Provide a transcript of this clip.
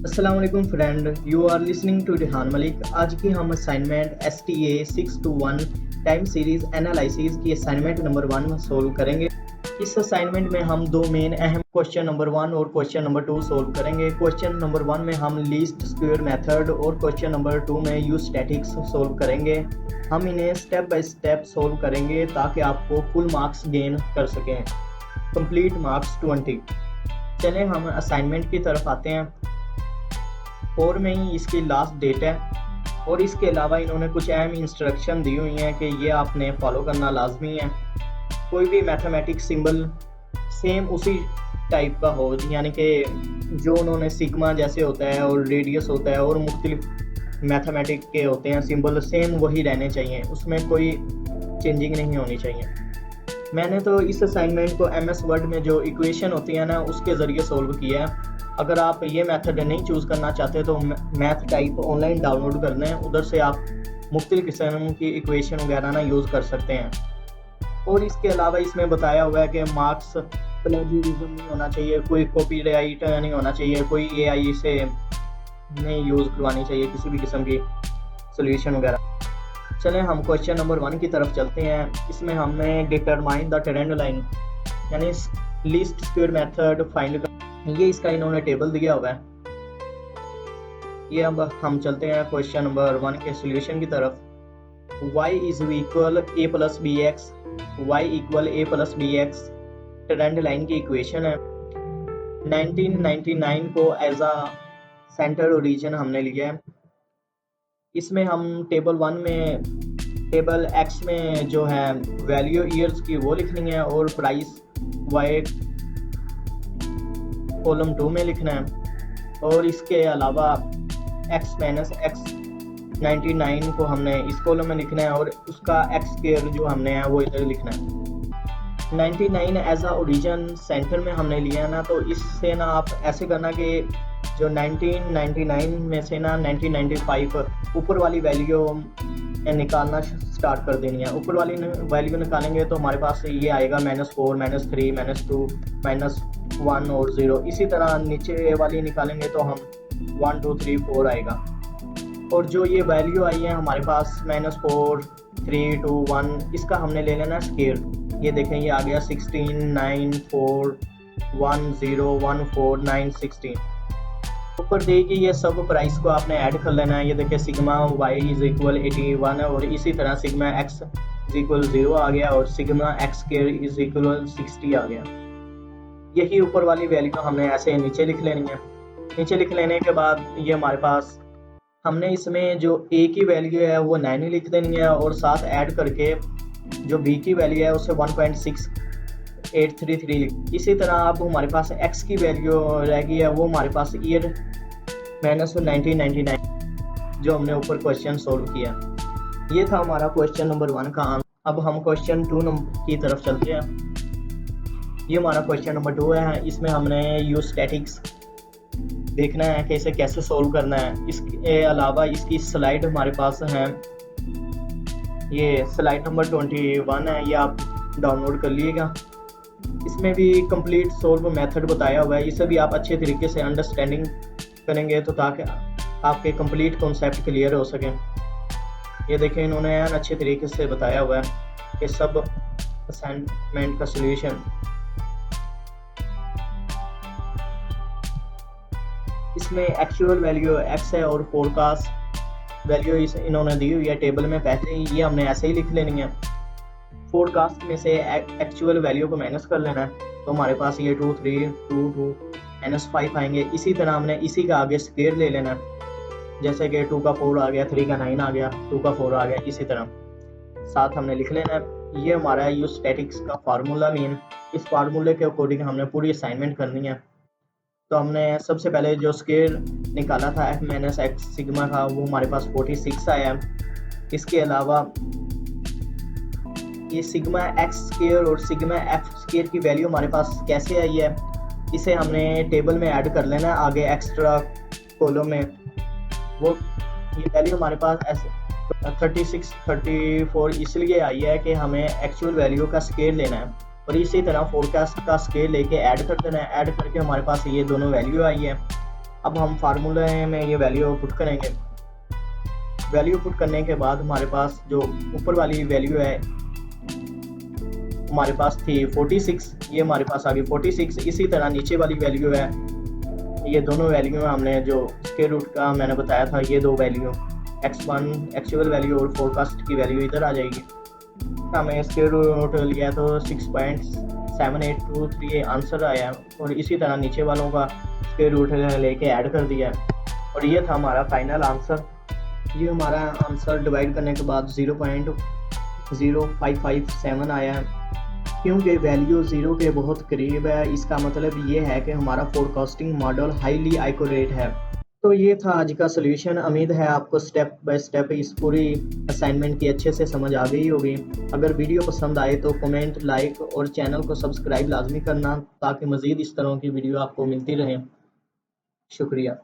अस्सलाम वालेकुम friend, you are listening to Rihan Malik. आज की हम assignment STA 621 time series analysis की असाइनमेंट नंबर 1 सोल्व करेंगे। इस असाइनमेंट में हम दो मेन अहम क्वेश्चन नंबर 1 और क्वेश्चन नंबर 2 सोल्व करेंगे। क्वेश्चन नंबर 1 में हम लीस्ट स्क्वायर मेथड और क्वेश्चन नंबर 2 में यूज स्टैटिक्स सोल्व करेंगे। हम इन्हें स्टेप बाय स्टेप सोल्व करेंगे ताकि आपको फुल मार्क्स गेन कर सकें, कंप्लीट मार्क्स 20। चलें हम असाइनमेंट की तरफ आते हैं। 4 में ही इसकी लास्ट डेट है और इसके अलावा इन्होंने कुछ अहम इंस्ट्रक्शन दी हुई हैं कि ये आपने फॉलो करना लाजमी है। कोई भी मैथमेटिक्स सिंबल सेम उसी टाइप का हो, यानी कि जो उन्होंने सिग्मा जैसे होता है और रेडियस होता है और मुख्तलिफ मैथमेटिक के होते हैं सिंबल, सेम वही रहने चाहिए, उसमें कोई चेंजिंग नहीं होनी चाहिए। मैंने तो इस असाइनमेंट को MS वर्ड में जो इक्वेशन होती है ना उसके ज़रिए सोल्व किया है। अगर आप ये मेथड नहीं चूज़ करना चाहते तो मैथ टाइप ऑनलाइन डाउनलोड कर लें, उधर से आप मुख्तलिफ किस्म की इक्वेशन वगैरह ना यूज़ कर सकते हैं। और इसके अलावा इसमें बताया हुआ है कि मार्क्स प्लेजियरिज्म नहीं होना चाहिए, कोई कॉपीराइट नहीं होना चाहिए, कोई AI से नहीं यूज़ करवानी चाहिए किसी भी किस्म की सोल्यूशन वगैरह। चलें हम क्वेश्चन नंबर 1 की तरफ चलते हैं। इसमें हमने डिटरमाइन द ट्रेंड लाइन यानी लीस्ट स्क्वायर मेथड फाइंड कर, ये इसका इन्होंने टेबल दिया हुआ है। ये अब हम चलते हैं क्वेश्चन नंबर 1 के सोल्यूशन की तरफ। y is equal a plus B X, Y equal a plus B X trend line की इक्वेशन है। 1999 को एज अ सेंटर ओरिजिन हमने लिया है। इसमें हम टेबल 1 में टेबल X में जो है वैल्यू ईयर्स की वो लिखनी है और प्राइस Y कॉलम 2 में लिखना है। और इसके अलावा x माइनस x 99 को हमने इस कॉलम में लिखना है और उसका x स्क्वायर जो हमने है वो इधर लिखना है। 99 एज आ ओरिजिन सेंटर में हमने लिया ना, तो इससे ना आप ऐसे करना कि जो 1999 में से ना 1995 ऊपर वाली वैल्यू निकालना स्टार्ट कर देनी है। ऊपर वाली वैल्यू निकालेंगे तो हमारे पास ये आएगा -4 -3 -2 -1 और 0। इसी तरह नीचे वाली निकालेंगे तो हम 1 2 3 4 आएगा। और जो ये वैल्यू आई है हमारे पास -4 3 2 1, इसका हमने ले लेना स्क्वायर। ये देखें ये आ गया 16 9 4 1 0 1 4 9 16। ऊपर देखिए ये सब प्राइस को आपने ऐड कर लेना है। ये देखिए सिग्मा y इज इक्वल 81 है और इसी तरह सिग्मा x इज इक्वल 0 आ गया और sigma x square is equal 60 आ गया। यही ऊपर वाली वैल्यू हमने ऐसे नीचे लिख लेनी है। नीचे लिख लेने के बाद ये हमारे पास हमने इसमें जो a की वैल्यू है वो 9 लिख देनी है और साथ ऐड करके जो b की वैल्यू है उसे 1.6833। इसी तरह अब हमारे पास x की वैल्यू रह गई है, वो हमारे पास ईयर -1999 जो हमने ऊपर क्वेश्चन सोल्व किया। ये था हमारा क्वेश्चन नंबर 1 का आंसर। अब हम क्वेश्चन 2 की तरफ चलते हैं। ये हमारा क्वेश्चन नंबर 2 है। इसमें हमने यूज स्टैटिक्स देखना है कि इसे कैसे सोल्व करना है। इसके अलावा इसकी स्लाइड हमारे पास है, ये स्लाइड नंबर 21 है, ये आप डाउनलोड कर लीजिएगा। इसमें भी कंप्लीट सोल्व मेथड बताया हुआ है। इसे भी आप अच्छे तरीके से अंडरस्टैंडिंग करेंगे तो ताकि आपके कंप्लीट कॉन्सेप्ट क्लियर हो सकें। ये देखें इन्होंने अच्छे तरीके से बताया हुआ है कि सब असाइनमेंट का सॉल्यूशन। इसमें एक्चुअल वैल्यू x है और फोरकास्ट वैल्यू इन्होंने दी हुई है टेबल में पहले ही, ये हमने ऐसे ही लिख लेनी है। फोरकास्ट में से एक्चुअल वैल्यू को माइनस कर लेना है तो हमारे पास ये 2 3 2 2 -5 आएंगे। इसी तरह हमने इसी का आगे स्क्वायर ले लेना है, जैसे कि 2 का 4 आ गया, 3 का 9 आ गया, 2 का 4 आ गया, इसी तरह साथ हमने लिख लेना है। ये हमारा यूज स्टैटिक्स का फार्मूला मीन, इस फार्मूले के अकॉर्डिंग हमने पूरी असाइनमेंट करनी है। तो हमने सबसे पहले जो स्क्वायर निकाला था f माइनस x सिग्मा का, वो हमारे पास 46 आया। इसके अलावा ये सिग्मा x स्क्वायर और सिग्मा f स्क्वायर की वैल्यू हमारे पास कैसे आई है, इसे हमने टेबल में ऐड कर लेना है आगे एक्स्ट्रा कॉलम में। वो ये वैल्यू हमारे पास ऐसे 36 34 इसलिए आई है कि हमें एक्चुअल वैल्यू का स्क्वायर लेना है और इसी तरह फोरकास्ट का स्क्वायर लेके ऐड कर देना है। ऐड करके हमारे पास ये दोनों वैल्यू आई है। अब हम फार्मूले में ये वैल्यू पुट करेंगे। वैल्यू पुट करने के बाद हमारे पास जो ऊपर वाली वैल्यू है हमारे पास थी 46, ये हमारे पास आ गई 46। इसी तरह नीचे वाली वैल्यू है, ये दोनों वैल्यू हमने जो स्क्वायर रूट का मैंने बताया था, ये दो वैल्यू x1 एक्चुअल वैल्यू और फोरकास्ट की वैल्यू इधर आ जाएगी। हमें स्क्वायर रूट लिया तो 6.7823 आंसर आया और इसी तरह नीचे वालों का स्क्वायर रूट लेके ऐड कर दिया और ये था हमारा फाइनल आंसर। ये हमारा आंसर डिवाइड करने के बाद 0.0557 आया है। क्योंकि वैल्यू 0 के बहुत करीब है, इसका मतलब ये है कि हमारा फोरकास्टिंग मॉडल हाईली एक्यूरेट है। तो ये था आज का सोल्यूशन। उम्मीद है आपको स्टेप बाय स्टेप इस पूरी असाइनमेंट की अच्छे से समझ आ गई होगी। अगर वीडियो पसंद आए तो कमेंट, लाइक और चैनल को सब्सक्राइब लाजमी करना ताकि मज़ीद इस तरह की वीडियो आपको मिलती रहे। शुक्रिया।